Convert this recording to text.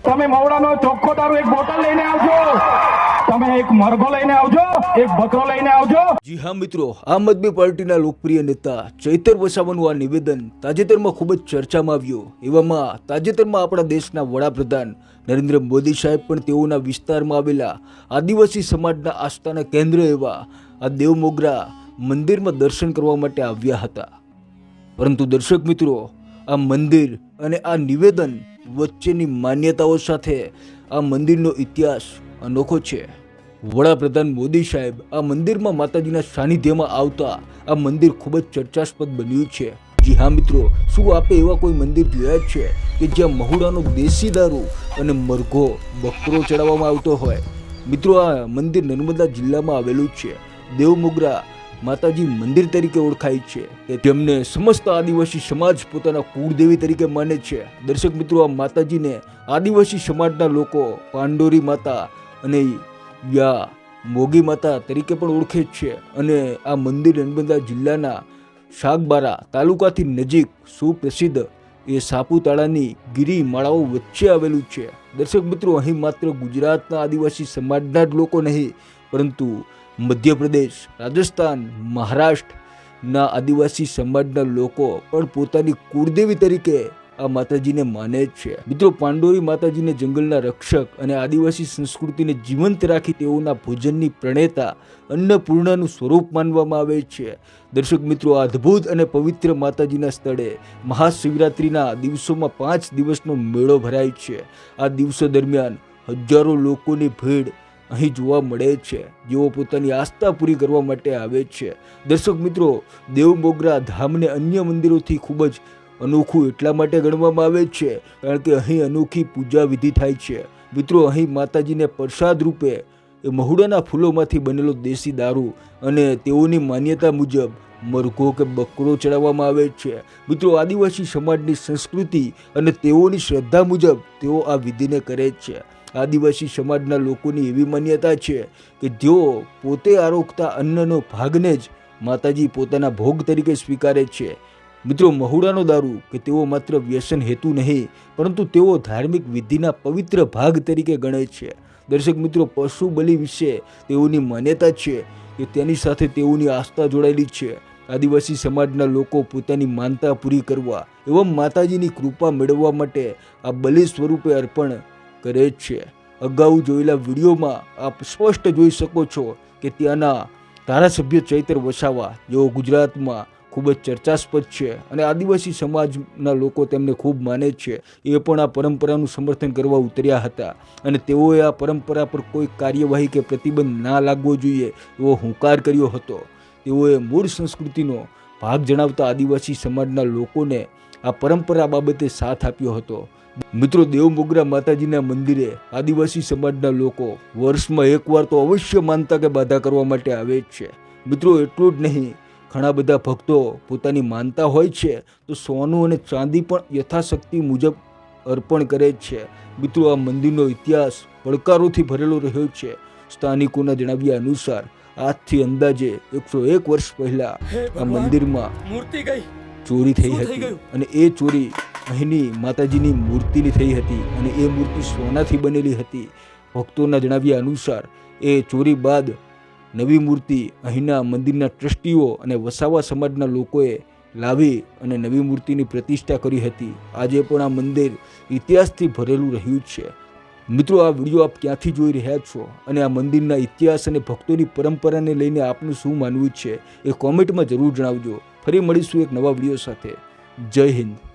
તમે મવડાનો ચોખ્ખો દારૂ એક બોટલ લઈને આવજો, તમે એક મરઘો લઈને આવજો, એક બકરો લઈને આવજો। જી હા મિત્રો, આમ આદમી પાર્ટીના લોકપ્રિય નેતા ચૈતર વસાવાનું આ નિવેદન તાજેતરમાં ખૂબ જ ચર્ચામાં આવ્યું। એવામાં તાજેતરમાં આપણા દેશના વડાપ્રધાન નરેન્દ્ર મોદી સાહેબ પણ તેઓના વિસ્તારમાં આવેલા આદિવાસી સમાજના આસ્થાના કેન્દ્ર એવા આ દેવમોગરા મંદિરમાં દર્શન કરવા માટે આવ્યા હતા। પરંતુ દર્શક મિત્રો, આ મંદિર અને આ નિવેદન વચ્ચેની માન્યતાઓ સાથે આ મંદિરનો ઇતિહાસ અનોખો છે। વડાપ્રધાન મોદી સાહેબ આ મંદિરમાં માતાજીના સાનિધ્યમાં આવતા આ મંદિર ખૂબ જ ચર્ચાસ્પદ બન્યું છે। જી હા મિત્રો, શું આપે એવા કોઈ મંદિર જોયા છે કે જ્યાં મહુડાનો દેશી દારૂ અને મરઘો બકરો ચડાવવામાં આવતો હોય? મિત્રો, આ મંદિર નર્મદા જિલ્લામાં આવેલું છે। દેવમોગરા માતાજી મંદિર તરીકે ઓળખાય છે કે જેમને સમસ્ત આદિવાસી સમાજ પોતાના કુળદેવી તરીકે માને છે। દર્શક મિત્રો, આ માતાજીને આદિવાસી સમાજના લોકો પાંડોરી માતા અને યા મોગી માતા તરીકે પણ ઓળખે છે અને આ મંદિર નર્મદા જિલ્લાના શાકબારા તાલુકાથી નજીક સુપ્રસિદ્ધ એ સાપુતારાની ગિરી માળાઓ વચ્ચે આવેલું છે। દર્શક મિત્રો, અહીં માત્ર ગુજરાતના આદિવાસી સમાજના જ લોકો નહીં, પરંતુ મધ્યપ્રદેશ, રાજસ્થાન, મહારાષ્ટ્રના આદિવાસી સમાજના લોકો પણ પોતાની કુળદેવી તરીકે આ માતાજીને માને છે। મિત્રો, પાંડોરી માતાજીને જંગલના રક્ષક અને આદિવાસી સંસ્કૃતિને જીવંત રાખી તેઓના ભોજનની પ્રણેતા અન્નપૂર્ણાનું સ્વરૂપ માનવામાં આવે છે। દર્શક મિત્રો, આ અદ્ભુત અને પવિત્ર માતાજીના સ્થળે મહાશિવરાત્રિના દિવસોમાં 5 દિવસનો મેળો ભરાય છે। આ દિવસો દરમિયાન હજારો લોકોની ભીડ અહીં જોવા મળે છે, જેઓ પોતાની આસ્થા પૂરી કરવા માટે આવે છે। દર્શક મિત્રો, દેવમોગરા ધામને અન્ય મંદિરોથી ખૂબ જ અનોખું એટલા માટે ગણવામાં આવે છે કારણ કે અહીં અનોખી પૂજા વિધિ થાય છે। મિત્રો, અહીં માતાજીને પ્રસાદ રૂપે એ મહુડાના ફૂલોમાંથી બનેલો દેશી દારૂ અને તેઓની માન્યતા મુજબ મરઘો કે બકરો ચડાવવામાં આવે છે। મિત્રો, આદિવાસી સમાજની સંસ્કૃતિ અને તેઓની શ્રદ્ધા મુજબ તેઓ આ વિધિને કરે છે। આદિવાસી સમાજના લોકોની એવી માન્યતા છે કે જેઓ પોતે આરોગતા અન્નનો ભાગને જ માતાજી પોતાના ભોગ તરીકે સ્વીકારે છે। મિત્રો, મહુડાનો દારૂ કે તેઓ માત્ર વ્યસન હેતુ નહીં, પરંતુ તેઓ ધાર્મિક વિધિના પવિત્ર ભાગ તરીકે ગણે છે। દર્શક મિત્રો, પશુ બલિ વિશે તેઓની માન્યતા છે કે તેની સાથે તેઓની આસ્થા જોડાયેલી છે। આદિવાસી સમાજના લોકો પોતાની માનતા પૂરી કરવા એવં માતાજીની કૃપા મેળવવા માટે આ બલિ સ્વરૂપે અર્પણ કરે છે। અગાઉ જોયેલા વિડીયોમાં આપ સ્પષ્ટ જોઈ શકો છો કે ત્યાંના ધારાસભ્ય ચૈતર વસાવા, જેઓ ગુજરાતમાં ખૂબ જ ચર્ચાસ્પદ છે અને આદિવાસી સમાજના લોકો તેમને ખૂબ માને છે, એ પણ આ પરંપરાનું સમર્થન કરવા ઉતર્યા હતા અને તેઓએ આ પરંપરા પર કોઈ કાર્યવાહી કે પ્રતિબંધ ના લાગવો જોઈએ એવો હુંકાર કર્યો હતો। તેઓએ મૂળ સંસ્કૃતિનો ભાગ જણાવતા આદિવાસી સમાજના લોકોને આ પરંપરા બાબતે સાથ આપ્યો હતો। મિત્રો, દેવમોગરા માતાજીના મંદિરે આદિવાસી સમાજના લોકો વર્ષમાં એકવાર તો અવશ્ય માનતા કે બાધા કરવા માટે આવે છે। મિત્રો, એટલું જ નહીં, ઘણા બધા ભક્તો પોતાની માનતા હોય છે તો સોનું અને ચાંદી પણ યથાશક્તિ મુજબ અર્પણ કરે છે। મિત્રો, આ મંદિરનો ઇતિહાસ પડકારોથી ભરેલો રહ્યો છે। સ્થાનિકોના જણાવ્યા અનુસાર આજથી અંદાજે 101 વર્ષ પહેલા આ મંદિરમાં મૂર્તિ ગઈ ચોરી થઈ હતી અને એ ચોરી અહીંની માતાજીની મૂર્તિની થઈ હતી અને એ મૂર્તિ સોનાથી બનેલી હતી। ભક્તોના જણાવ્યા અનુસાર એ ચોરી બાદ નવી મૂર્તિ અહીંના મંદિરના ટ્રસ્ટીઓ અને વસાવા સમાજના લોકોએ લાવી અને નવી મૂર્તિની પ્રતિષ્ઠા કરી હતી। આજે પણ આ મંદિર ઇતિહાસથી ભરેલું રહ્યું છે। મિત્રો, આ વિડીયો આપ ક્યાંથી જોઈ રહ્યા છો અને આ મંદિરના ઇતિહાસ અને ભક્તોની પરંપરાને લઈને આપનું શું માનવું છે એ કોમેન્ટમાં જરૂર જણાવજો। ફરી મળીશું એક નવા વિડીયો સાથે। જય હિન્દ।